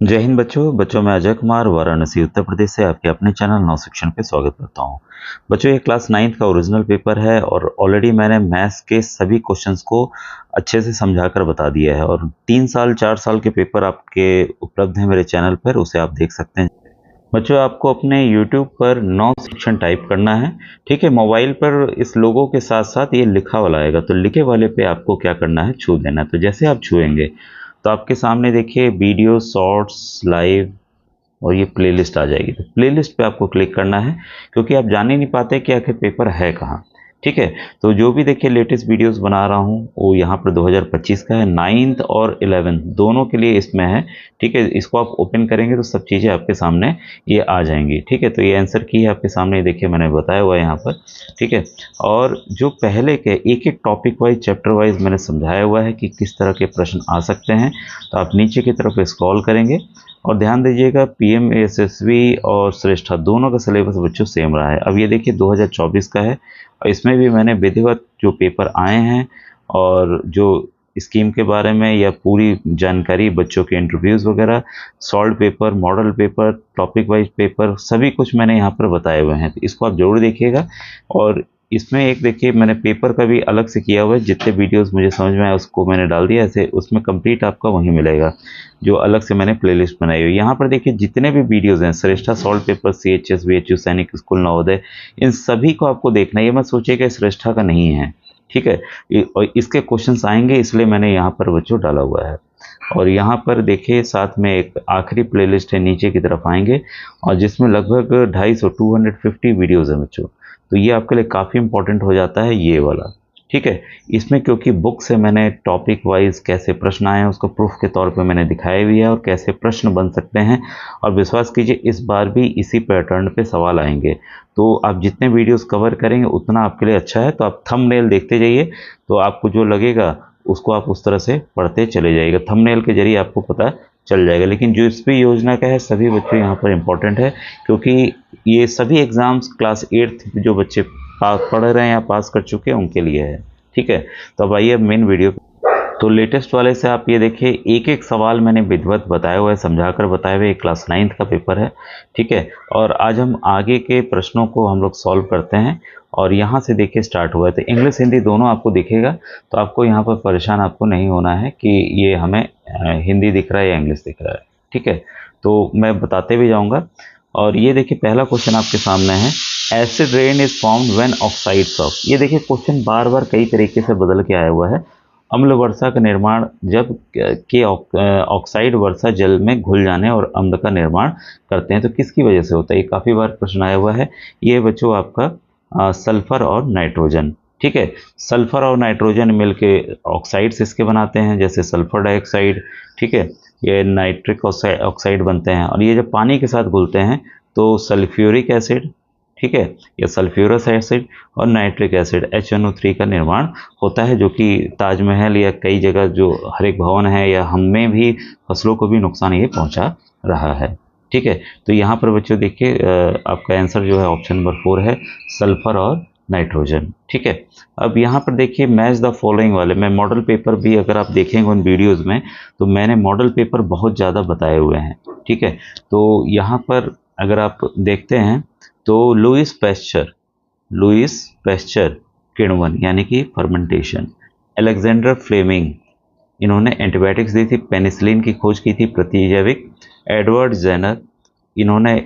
जय हिंद बच्चों मैं अजय कुमार वाराणसी उत्तर प्रदेश से आपके अपने चैनल नव शिक्षण पे स्वागत करता हूं। बच्चों ये क्लास 9th का ओरिजिनल पेपर है और ऑलरेडी मैंने मैथ्स के सभी क्वेश्चंस को अच्छे से समझाकर बता दिया है और 3 साल 4 साल के पेपर आपके उपलब्ध हैं मेरे चैनल पर, उसे आप देख सकते हैं। बच्चों आपको अपने YouTube पर नव शिक्षण टाइप करना है, ठीक है। मोबाइल पर इस लोगो के साथ साथ ये लिखा वाला आएगा, तो लिखे वाले पे आपको क्या करना है, छू देना है। तो जैसे आप छुएंगे तो आपके सामने देखिए वीडियो, शॉर्ट्स, लाइव और ये प्लेलिस्ट आ जाएगी। तो प्लेलिस्ट पे आपको क्लिक करना है क्योंकि आप जान ही नहीं पाते कि आखिर पेपर है कहाँ, ठीक है। तो जो भी देखिए लेटेस्ट वीडियोस बना रहा हूँ वो यहाँ पर 2025 का है, 9th और 11th दोनों के लिए इसमें है, ठीक है। इसको आप ओपन करेंगे तो सब चीज़ें आपके सामने ये आ जाएंगी, ठीक है। तो ये आंसर की है आपके सामने, देखिए मैंने बताया हुआ है यहाँ पर, ठीक है। और जो पहले के एक एक टॉपिक वाइज, चैप्टर वाइज मैंने समझाया हुआ है कि किस तरह के प्रश्न आ सकते हैं। तो आप नीचे की तरफ स्क्रॉल करेंगे और ध्यान दीजिएगा पीएमएसएसबी और श्रेष्ठा दोनों का सिलेबस बच्चों सेम रहा है। अब ये देखिए 2024 का है और इसमें भी मैंने विधिवत जो पेपर आए हैं और जो स्कीम के बारे में या पूरी जानकारी, बच्चों के इंटरव्यूज़ वगैरह, solve paper, model paper, topic wise paper, सभी कुछ मैंने यहाँ पर बताए हुए हैं। तो इसको आप जरूर देखिएगा। और इसमें एक देखिए मैंने पेपर का भी अलग से किया हुआ है, जितने वीडियोस मुझे समझ में आया उसको मैंने डाल दिया ऐसे, उसमें कंप्लीट आपका वहीं मिलेगा जो अलग से मैंने प्लेलिस्ट बनाई हुई है। यहाँ पर देखिए जितने भी वीडियोस हैं, श्रेष्ठा, सॉल्व पेपर, सीएचएस, बीएचयू, सैनिक स्कूल, नवोदय, इन सभी को आपको देखना है। ये मत सोचिए कि श्रेष्ठा का नहीं है, ठीक है। और इसके क्वेश्चंस आएंगे इसलिए मैंने यहाँ पर बच्चों डाला हुआ है। और यहाँ पर देखिए साथ में एक आखिरी प्लेलिस्ट है, नीचे की तरफ आएंगे और जिसमें लगभग 250 वीडियोज़ हैं बच्चों। तो ये आपके लिए काफ़ी इंपॉर्टेंट हो जाता है ये वाला, ठीक है। इसमें क्योंकि बुक से मैंने टॉपिक वाइज कैसे प्रश्न आए हैं उसको प्रूफ के तौर पे मैंने दिखाया भी है और कैसे प्रश्न बन सकते हैं। और विश्वास कीजिए इस बार भी इसी पैटर्न पे सवाल आएंगे। तो आप जितने वीडियोस कवर करेंगे उतना आपके लिए अच्छा है। तो आप थंबनेल देखते जाइए, तो आपको जो लगेगा उसको आप उस तरह से पढ़ते चले जाइएगा। थंबनेल के जरिए आपको पता चल जाएगा। लेकिन जो इस भी योजना का है सभी बच्चों यहाँ पर इम्पोर्टेंट है क्योंकि ये सभी एग्ज़ाम्स क्लास 8th जो बच्चे पढ़ रहे हैं या पास कर चुके हैं उनके लिए है, ठीक है। तो अब आइए मेन वीडियो। तो लेटेस्ट वाले से आप ये देखिए एक एक सवाल मैंने विधिवत बताया हुआ है, समझाकर बताया हुआ है। क्लास 9th का पेपर है, ठीक है। और आज हम आगे के प्रश्नों को हम लोग सॉल्व करते हैं और यहाँ से देखिए स्टार्ट हुआ है। तो इंग्लिश हिंदी दोनों आपको दिखेगा, तो आपको यहाँ पर परेशान आपको नहीं होना है कि ये हमें हिंदी दिख रहा है या इंग्लिश दिख रहा है, ठीक है। तो मैं बताते भी जाऊँगा। और ये देखिए पहला क्वेश्चन आपके सामने है, acid rain is formed when oxides of. ये देखिए क्वेश्चन बार बार कई तरीके से बदल के आया हुआ है। अम्ल वर्षा का निर्माण जब के ऑक्साइड वर्षा जल में घुल जाने और अम्ल का निर्माण करते हैं तो किसकी वजह से होता है। ये काफ़ी बार प्रश्न आया हुआ है। ये बच्चों आपका सल्फर और नाइट्रोजन, ठीक है। सल्फर और नाइट्रोजन मिलके ऑक्साइड्स इसके बनाते हैं, जैसे सल्फर डाइऑक्साइड, ठीक है। ये नाइट्रिक ऑक्साइड बनते हैं और ये जब पानी के साथ घुलते हैं तो सल्फ्यूरिक एसिड, ठीक है, या सल्फ्यूरस एसिड और नाइट्रिक एसिड HNO3 का निर्माण होता है, जो कि ताजमहल या कई जगह जो हर एक भवन है या हमें भी फसलों को भी नुकसान ये पहुंचा रहा है, ठीक है। तो यहाँ पर बच्चों देखिए आपका आंसर जो है ऑप्शन नंबर 4 है, सल्फर और नाइट्रोजन, ठीक है। अब यहाँ पर देखिए मैच द फॉलोइंग वाले, मैं मॉडल पेपर भी अगर आप देखेंगे उन वीडियोज़ में तो मैंने मॉडल पेपर बहुत ज़्यादा बताए हुए हैं, ठीक है। तो यहाँ पर अगर आप देखते हैं तो लुईस पैस्चर किण्वन यानी कि फर्मेंटेशन, अलेक्जेंडर फ्लेमिंग इन्होंने एंटीबायोटिक्स दी थी, पेनिसिलिन की खोज की थी, प्रतिजैविक, एडवर्ड जेनर इन्होंने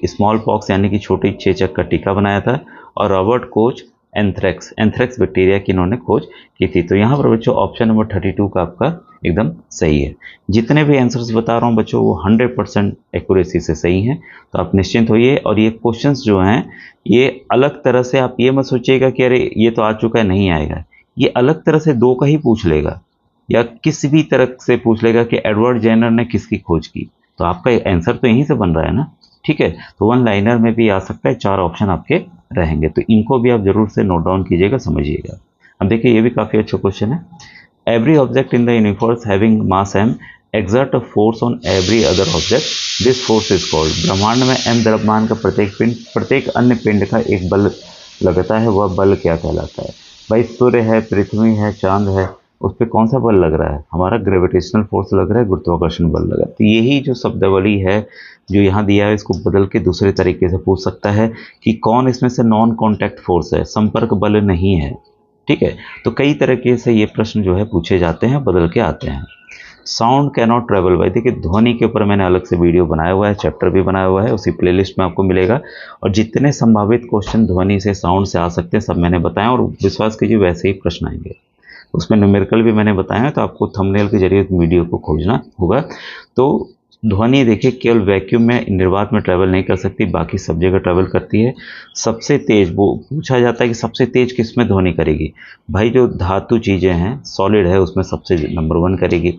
स्मॉल पॉक्स यानी कि छोटी चेचक का टीका बनाया था, और रॉबर्ट कोच एंथ्रेक्स बैक्टीरिया की इन्होंने खोज की थी। तो यहाँ पर बच्चों ऑप्शन नंबर 32 का आपका एकदम सही है। जितने भी आंसर्स बता रहा हूँ बच्चों वो 100% एक्यूरेसी से सही हैं, तो आप निश्चिंत होइए। और ये क्वेश्चंस जो हैं ये अलग तरह से, आप ये मत सोचिएगा कि अरे ये तो आ चुका है नहीं आएगा, ये अलग तरह से दो का ही पूछ लेगा या किसी भी तरह से पूछ लेगा कि एडवर्ड जेनर ने किसकी खोज की, तो आपका आंसर तो यहीं से बन रहा है ना, ठीक है। तो वन लाइनर में भी आ सकता है, 4 ऑप्शन आपके रहेंगे, तो इनको भी आप जरूर से नोट डाउन कीजिएगा, समझिएगा। अब देखिए ये भी काफ़ी अच्छा क्वेश्चन है। Every object in the universe having mass m exert a force on every other object, this force is called। ब्रह्मांड में m द्रव्यमान का प्रत्येक अन्य पिंड का एक बल लगता है, वह बल क्या कहलाता है। भाई सूर्य है, पृथ्वी है, चांद है, उस पर कौन सा बल लग रहा है, हमारा ग्रेविटेशनल फोर्स लग रहा है, गुरुत्वाकर्षण बल लग रहा है। तो यही जो शब्दावली है जो यहाँ दिया है, इसको बदल के दूसरे तरीके से पूछ सकता है कि कौन इसमें से नॉन कॉन्टैक्ट फोर्स है, संपर्क बल नहीं है। ठीक है, तो कई तरीके से ये प्रश्न जो है पूछे जाते हैं, बदल के आते हैं। साउंड कैनॉट ट्रेवल बाय, देखिए ध्वनि के ऊपर मैंने अलग से वीडियो बनाया हुआ है, चैप्टर भी बनाया हुआ है, उसी प्लेलिस्ट में आपको मिलेगा। और जितने संभावित क्वेश्चन ध्वनि से, साउंड से आ सकते हैं, सब मैंने बताया, और विश्वास कीजिए वैसे ही प्रश्न आएंगे। उसमें न्यूमेरिकल भी मैंने बताया है, तो आपको थंबनेल के जरिए वीडियो को खोजना होगा। तो ध्वनि देखिए केवल वैक्यूम में, निर्वात में ट्रैवल नहीं कर सकती, बाकी सब जगह ट्रैवल करती है। सबसे तेज, वो पूछा जाता है कि सबसे तेज किस में ध्वनि करेगी, भाई जो धातु चीज़ें हैं, सॉलिड है, उसमें सबसे नंबर 1 करेगी,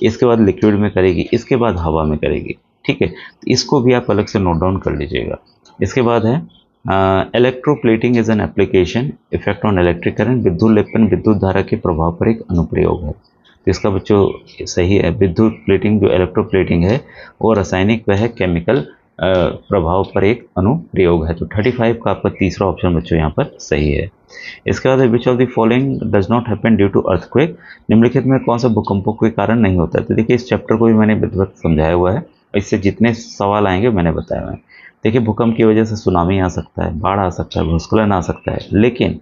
इसके बाद लिक्विड में करेगी, इसके बाद हवा में करेगी। ठीक है, तो इसको भी आप अलग से नोट डाउन कर लीजिएगा। इसके बाद है electroplating is an application effect on electric current, विद्युत लेपन विद्युत धारा के प्रभाव पर एक अनुप्रयोग है। तो इसका बच्चों सही है, विद्युत प्लेटिंग जो इलेक्ट्रोप्लेटिंग है वो रासायनिक व है केमिकल प्रभाव पर एक अनुप्रयोग है। तो 35 का आपका तीसरा ऑप्शन बच्चों यहाँ पर सही है। इसके बाद which of the following does not happen due to earthquake, निम्नलिखित में कौन सा भूकंपों के कारण नहीं होता है। तो देखिए इस चैप्टर को भी मैंने विधिवत समझाया हुआ है, इससे जितने सवाल आएंगे मैंने बताया हुआ है। देखिए भूकंप की वजह से सुनामी आ सकता है, बाढ़ आ सकता है, भूस्खलन आ सकता है, लेकिन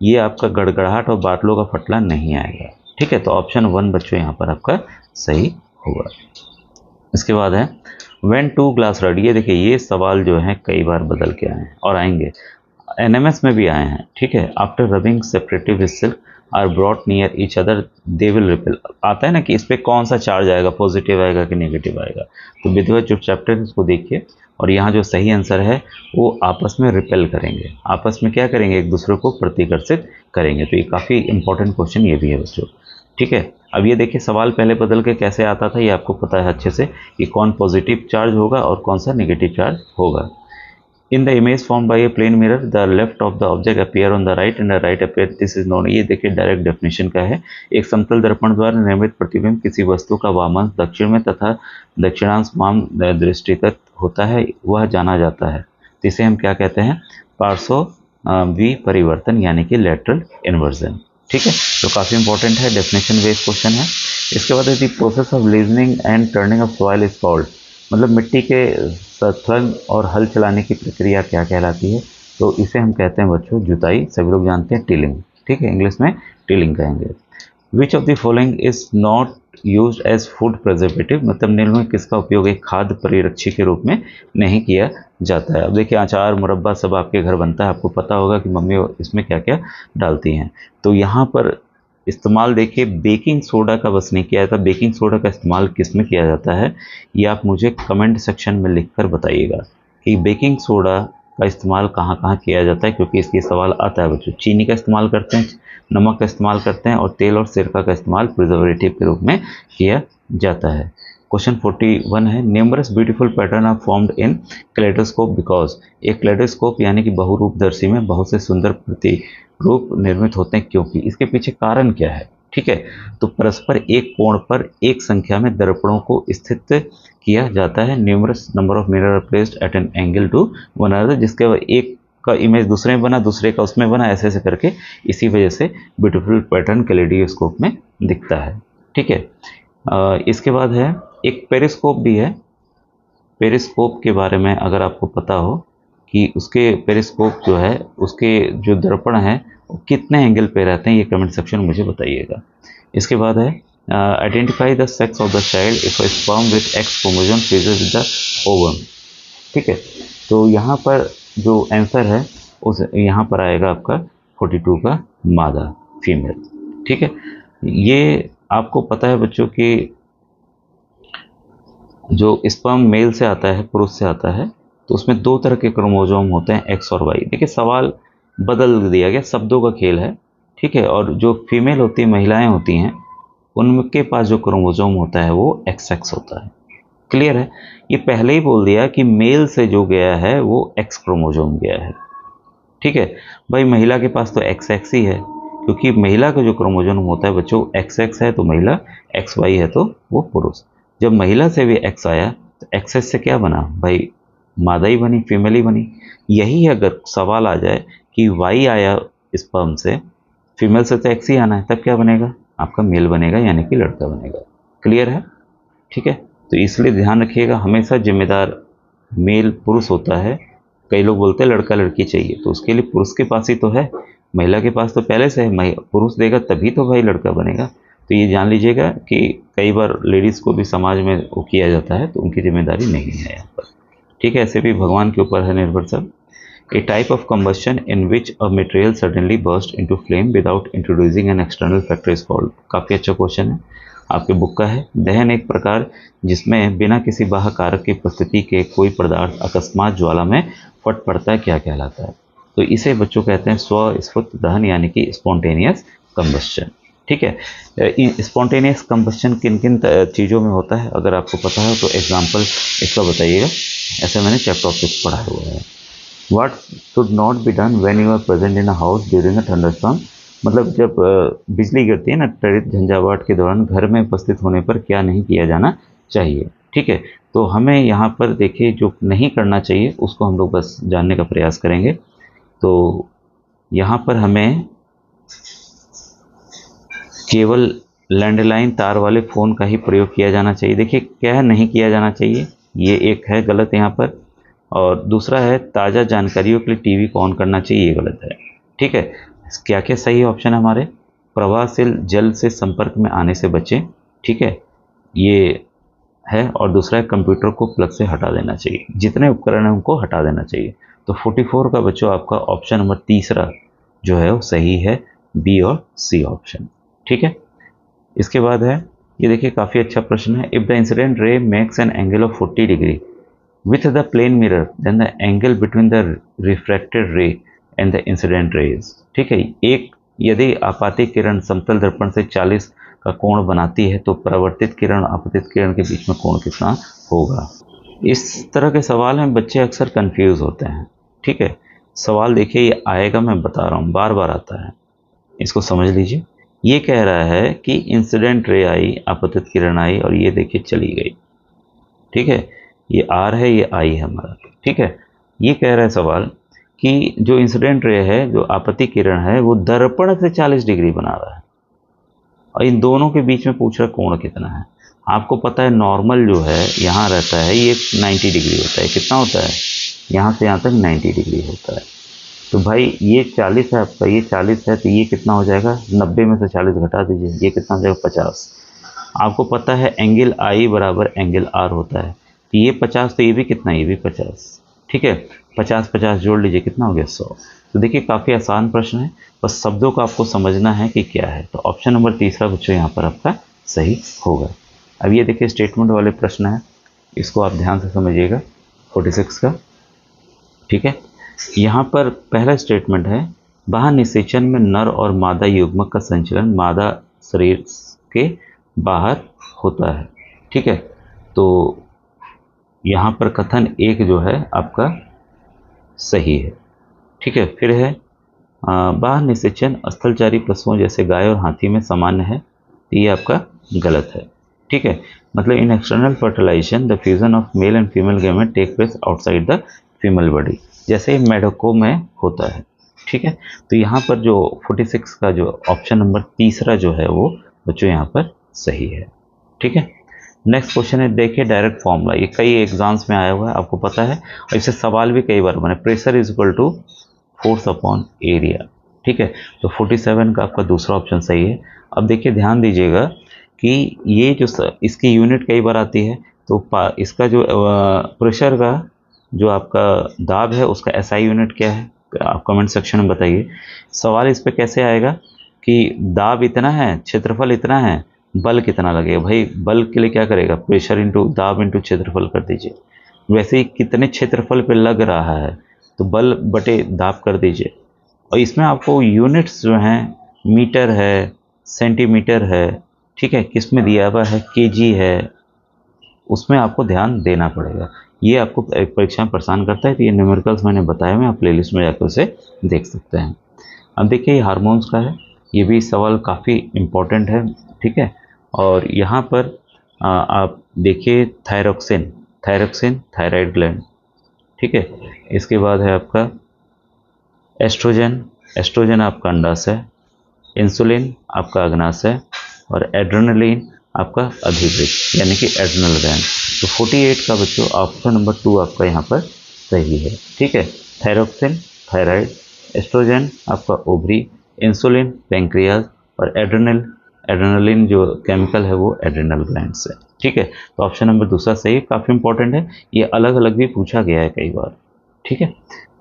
ये आपका गड़गड़ाहट और बादलों का फटना नहीं आएगा। ठीक है, तो ऑप्शन 1 बच्चों यहाँ पर आपका सही होगा। इसके बाद है व्हेन टू ग्लास रड, ये देखिए ये सवाल जो है कई बार बदल के आए हैं और आएंगे, एनएमएस में भी आए हैं। ठीक है, after rubbing separative silk are brought near each other they will repel, आता है ना कि इस पर कौन सा चार्ज आएगा, पॉजिटिव आएगा कि नेगेटिव आएगा। तो विधिवत जो चैप्टर है उसको देखिए, और यहाँ जो सही आंसर है वो आपस में रिपेल करेंगे, आपस में क्या करेंगे, एक दूसरे को प्रतिकर्षित करेंगे। तो ये काफ़ी इंपॉर्टेंट क्वेश्चन ये भी है बच्चों। ठीक है, अब ये देखिए सवाल पहले बदल के कैसे आता था, ये आपको पता है अच्छे से कि कौन पॉजिटिव चार्ज होगा और कौन सा नेगेटिव चार्ज होगा। In the image form by a plane mirror the left of the object appear on the right and the right appear, this is known, ये देखिए डायरेक्ट डेफिनेशन का है। एक समतल दर्पण द्वारा निर्मित प्रतिबिंब किसी वस्तु का वामांश दक्षिण में तथा दक्षिणांश वाम दृष्टिगत होता है, वह जाना जाता है। तो इसे हम क्या कहते हैं, पार्श्व विपरिवर्तन यानी कि लेटरल इन्वर्जन। ठीक है, तो काफ़ी इंपॉर्टेंट है, डेफिनेशन बेस्ड क्वेश्चन है। इसके बाद the process of leaching and turning of soil is called, मतलब मिट्टी के सतलन और हल चलाने की प्रक्रिया क्या कहलाती है। तो इसे हम कहते हैं बच्चों जुताई, सभी लोग जानते हैं टिलिंग। ठीक है, इंग्लिश में टिलिंग कहेंगे। Which of the following is not use as food preservative, मतलब निम्न में किसका उपयोग एक खाद्य परिरक्षी के रूप में नहीं किया जाता है। अब देखिए अचार मुरब्बा सब आपके घर बनता है, आपको पता होगा कि मम्मी इसमें क्या क्या डालती हैं। तो यहाँ पर इस्तेमाल देखिए बेकिंग सोडा का बस नहीं किया जाता, बेकिंग सोडा का इस्तेमाल किस में किया जाता है, ये आप मुझे कमेंट सेक्शन में लिखकर बताइएगा कि बेकिंग सोडा का इस्तेमाल कहाँ कहाँ किया जाता है, क्योंकि इसके सवाल आता है बच्चों। चीनी का इस्तेमाल करते हैं, नमक का इस्तेमाल करते हैं, और तेल और सिरका का इस्तेमाल प्रिजर्वेटिव के रूप में किया जाता है। क्वेश्चन 41 है numerous beautiful pattern are formed in kaleidoscope because, एक क्लेडोस्कोप यानी कि बहुरूपदर्शी में बहुत से सुंदर प्रतिरूप निर्मित होते हैं, क्योंकि इसके पीछे कारण क्या है। ठीक है, तो परस्पर एक कोण पर एक संख्या में दर्पणों को स्थित किया जाता है, numerous number of mirror placed at an angle to one another, जिसके एक का इमेज दूसरे में बना, दूसरे का उसमें बना, ऐसे ऐसे करके इसी वजह से ब्यूटीफुल पैटर्न कैलेडोस्कोप में दिखता है। ठीक है, इसके बाद है एक पेरिस्कोप भी है। पेरिस्कोप के बारे में अगर आपको पता हो कि उसके पेरिस्कोप जो है उसके जो दर्पण है वो कितने एंगल पे रहते हैं, ये कमेंट सेक्शन में मुझे बताइएगा। इसके बाद है identify the sex of the child if a sperm with x chromosome fuses with the ovum. ठीक है, तो यहाँ पर जो आंसर है उस यहाँ पर आएगा आपका 42 का मादा, फीमेल। ठीक है, ये आपको पता है बच्चों कि जो स्पर्म मेल से आता है, पुरुष से आता है, तो उसमें 2 तरह के क्रोमोसोम होते हैं, एक्स और वाई। देखिए सवाल बदल दिया गया, शब्दों का खेल है। ठीक है, और जो फीमेल होती है, महिलाएं होती हैं, उनके पास जो क्रोमोसोम होता है वो XX होता है। क्लियर है, ये पहले ही बोल दिया कि मेल से जो गया है वो एक्स क्रोमोसोम गया है। ठीक है भाई, महिला के पास तो XX ही है, क्योंकि महिला का जो क्रोमोसोम होता है बच्चों XX है तो महिला, XY है तो वो पुरुष। जब महिला से भी X आया तो XX से क्या बना भाई, मादा ही बनी, फीमेल ही बनी। यही अगर सवाल आ जाए कि Y आया स्पर्म से, फीमेल से तो X ही आना है, तब क्या बनेगा, आपका मेल बनेगा यानी कि लड़का बनेगा। क्लियर है? ठीक है, तो इसलिए ध्यान रखिएगा, हमेशा जिम्मेदार मेल पुरुष होता है। कई लोग बोलते हैं लड़का लड़की चाहिए, तो उसके लिए पुरुष के पास ही तो है, महिला के पास तो पहले से है। पुरुष देगा तभी तो भाई लड़का बनेगा। तो ये जान लीजिएगा कि कई बार लेडीज़ को भी समाज में वो किया जाता है, तो उनकी जिम्मेदारी नहीं है यहाँ पर। ठीक है, ऐसे भी भगवान के ऊपर है निर्भर सब। A type of combustion in which a material suddenly burst into flame without introducing an external factor is called। काफ़ी अच्छा क्वेश्चन है, आपके बुक का है। दहन एक प्रकार जिसमें बिना किसी बाह्य कारक की उपस्थिति के कोई पदार्थ अकस्मात ज्वाला में फट पड़ता है, क्या कहलाता है? तो इसे बच्चों कहते हैं स्वस्फुट दहन यानी कि स्पॉन्टेनियस कंबस्शन। ठीक है, स्पॉन्टेनियस कंबस्शन किन किन चीज़ों में होता है, अगर आपको पता है तो एग्जाम्पल इसका बताइएगा। ऐसे मैंने चैप्टर ऑफ सिक्स पढ़ा हुआ है। What should not be done when you are present in a house during a thunderstorm। मतलब जब बिजली गिरती है ना, त्वरित झंझावात के दौरान घर में उपस्थित होने पर क्या नहीं किया जाना चाहिए। ठीक है, तो हमें यहाँ पर देखिए जो नहीं करना चाहिए उसको हम लोग बस जानने का प्रयास करेंगे। तो यहाँ पर हमें केवल लैंडलाइन तार वाले फ़ोन का ही प्रयोग किया जाना चाहिए। देखिए क्या नहीं किया जाना चाहिए, ये एक है गलत यहाँ पर। और दूसरा है ताज़ा जानकारियों के लिए टीवी को ऑन करना चाहिए, ये गलत है। ठीक है, क्या क्या सही ऑप्शन है हमारे? प्रवाहशील जल से संपर्क में आने से बचें। ठीक है, ये है। और दूसरा है कंप्यूटर को प्लग से हटा देना चाहिए, जितने उपकरण हैं उनको हटा देना चाहिए। तो 44 का बच्चों आपका ऑप्शन नंबर तीसरा जो है वो सही है, बी और सी ऑप्शन। ठीक है, इसके बाद है ये देखिए काफ़ी अच्छा प्रश्न है। If the incident ray makes an angle of 40 degree with the plane mirror then the angle between the refracted ray and the incident rays। ठीक है, एक यदि आपातिक किरण समतल दर्पण से 40 का कोण बनाती है तो परावर्तित किरण और आपतित किरण के बीच में कोण कितना होगा? इस तरह के सवाल में बच्चे अक्सर कंफ्यूज होते हैं। ठीक है, सवाल देखिए ये आएगा, मैं बता रहा हूँ, बार बार आता है, इसको समझ लीजिए। ये कह रहा है कि इंसिडेंट रे आई, आपतित किरण आई और ये देखिए चली गई। ठीक है, ये आर है, ये आई है हमारा। ठीक है, ये कह रहा है सवाल कि जो इंसिडेंट रे है, जो आपतित किरण है, वो दर्पण से 40 डिग्री बना रहा है और इन दोनों के बीच में पूछ रहा है कोण कितना है। आपको पता है नॉर्मल जो है यहाँ रहता है ये 90 डिग्री होता है। कितना होता है? यहाँ से यहाँ तक 90 डिग्री होता है। तो भाई ये 40 है आपका, ये 40 है, तो ये कितना हो जाएगा? 90 में से 40 घटा दीजिए, ये कितना हो जाएगा? 50। आपको पता है एंगल आई बराबर एंगल आर होता है, तो ये 50, तो ये भी कितना, ये भी 50। ठीक है, 50-50 जोड़ लीजिए, कितना हो गया? 100। तो देखिए काफ़ी आसान प्रश्न है, बस शब्दों को आपको समझना है कि क्या है। तो ऑप्शन नंबर तीसरा बच्चों यहाँ पर आपका सही होगा। अब ये देखिए स्टेटमेंट वाले प्रश्न है, इसको आप ध्यान से समझिएगा 46 का। ठीक है, यहाँ पर पहला स्टेटमेंट है बाह्य निषेचन में नर और मादा युग्मक का संचलन मादा शरीर के बाहर होता है। ठीक है, तो यहाँ पर कथन एक जो है आपका सही है। ठीक है, फिर है बाह्य निषेचन स्थलचारी पशुओं जैसे गाय और हाथी में सामान्य है, तो ये आपका गलत है। ठीक है, मतलब in external fertilization the fusion of male and female gamete take place outside the female body, जैसे मेढकों में होता है। ठीक है, तो यहाँ पर जो 46 का जो ऑप्शन नंबर तीसरा जो है वो बच्चों यहाँ पर सही है। ठीक है, नेक्स्ट क्वेश्चन है देखिए डायरेक्ट फॉर्मूला, ये कई एग्जाम्स में आया हुआ है, आपको पता है, और इससे सवाल भी कई बार बने। Pressure is equal to force upon area. ठीक है, तो 47 का आपका दूसरा ऑप्शन सही है। अब देखिए ध्यान दीजिएगा कि ये जो इसकी यूनिट कई बार आती है, तो इसका जो प्रेशर का जो आपका दाब है उसका एसआई यूनिट क्या है, आप कमेंट सेक्शन में बताइए। सवाल इस पर कैसे आएगा कि दाब इतना है, क्षेत्रफल इतना है, बल कितना लगेगा? भाई बल के लिए क्या करेगा? प्रेशर इंटू दाब इंटू क्षेत्रफल कर दीजिए। वैसे ही कितने क्षेत्रफल पे लग रहा है तो बल बटे दाब कर दीजिए। और इसमें आपको यूनिट्स जो हैं मीटर है, सेंटीमीटर है, ठीक है, किस में दिया हुआ है, केजी है, उसमें आपको ध्यान देना पड़ेगा। ये आपको परीक्षा में परेशान करता है, तो ये न्यूमेरिकल्स मैंने बताए हुए, आप प्लेलिस्ट में जाकर उसे देख सकते हैं। अब देखिए ये हार्मोन्स का है, ये भी सवाल काफ़ी इम्पोर्टेंट है। ठीक है, और यहाँ पर आप देखिए थायरोक्सिन, थायरोक्सिन थायराइड ग्लैंड। ठीक है, इसके बाद है आपका एस्ट्रोजन, एस्ट्रोजन आपका अंडाशय, इंसुलिन आपका अग्नाशय, और एड्रेनलिन आपका अधिवृक्क यानी कि एड्रेनल ग्लैंड। तो 48 का बच्चों ऑप्शन नंबर 2 आपका यहाँ पर सही है। ठीक है, थायरोक्सिन थायराइड, एस्ट्रोजन आपका ओवरी, इंसुलिन पैंक्रियाज और एड्रेनलिन जो केमिकल है वो एड्रेनल ग्लैंड से। ठीक है, तो ऑप्शन नंबर दूसरा सही, काफ़ी इंपॉर्टेंट है, ये अलग अलग भी पूछा गया है कई बार। ठीक है,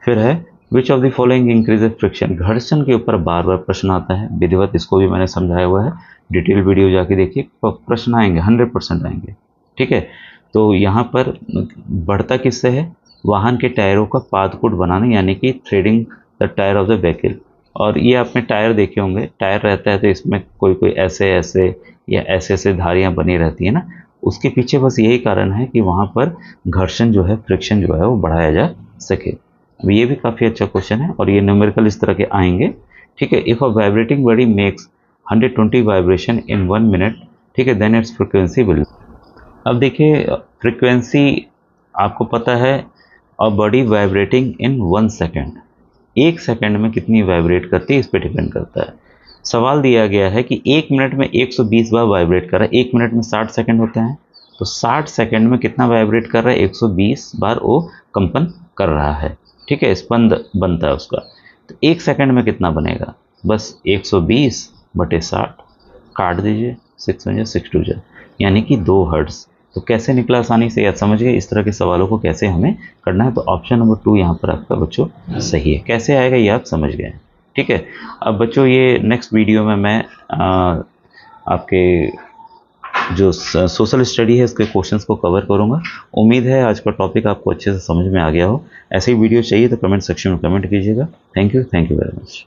फिर है विच of the following increases friction. घर्षण के ऊपर बार बार प्रश्न आता है विधिवत, इसको भी मैंने समझाया हुआ है, डिटेल वीडियो जाके देखिए, प्रश्न आएंगे 100% आएंगे। ठीक है, तो यहाँ पर बढ़ता किससे है, वाहन के टायरों का पादकुट बनाना यानी कि threading the tyre of the vehicle. और ये आपने टायर देखे होंगे, टायर रहता है तो इसमें कोई कोई ऐसे ऐसे या ऐसे ऐसे धारियाँ बनी रहती है ना, उसके पीछे बस यही कारण है कि वहाँ पर घर्षण जो है, फ्रिक्शन जो है वो बढ़ाया जा सके। अब ये भी काफ़ी अच्छा क्वेश्चन है और ये न्यूमेरिकल इस तरह के आएंगे। ठीक है, if a vibrating body makes 120 vibration in 1 minute, ठीक है, देन इट्स फ्रिक्वेंसी विल। अब देखिए फ्रिक्वेंसी आपको पता है, a body vibrating in 1 second, 1 second में कितनी वाइब्रेट करती है इस पर डिपेंड करता है। सवाल दिया गया है कि 1 मिनट में 120 बार वाइब्रेट कर रहा है, 1 मिनट में 60 सेकेंड होते हैं, तो 60 सेकेंड में कितना वाइब्रेट कर रहा है, 120 बार वो कंपन कर रहा है। ठीक है, स्पंद बनता है उसका, तो 1 सेकेंड में कितना बनेगा, बस 120 बटे 60 काट दीजिए, 6 में 6 टू जा यानी कि 2 हर्ट्ज। तो कैसे निकला आसानी से, याद समझ गए इस तरह के सवालों को कैसे हमें करना है। तो ऑप्शन नंबर 2 यहाँ पर आपका बच्चों सही है। कैसे आएगा ये आप समझ गए। ठीक है, अब बच्चों ये नेक्स्ट वीडियो में मैं आपके जो सोशल स्टडी है इसके क्वेश्चंस को कवर करूंगा। उम्मीद है आज का टॉपिक आपको अच्छे से समझ में आ गया हो। ऐसे ही वीडियो चाहिए तो कमेंट सेक्शन में कमेंट कीजिएगा। Thank you very much.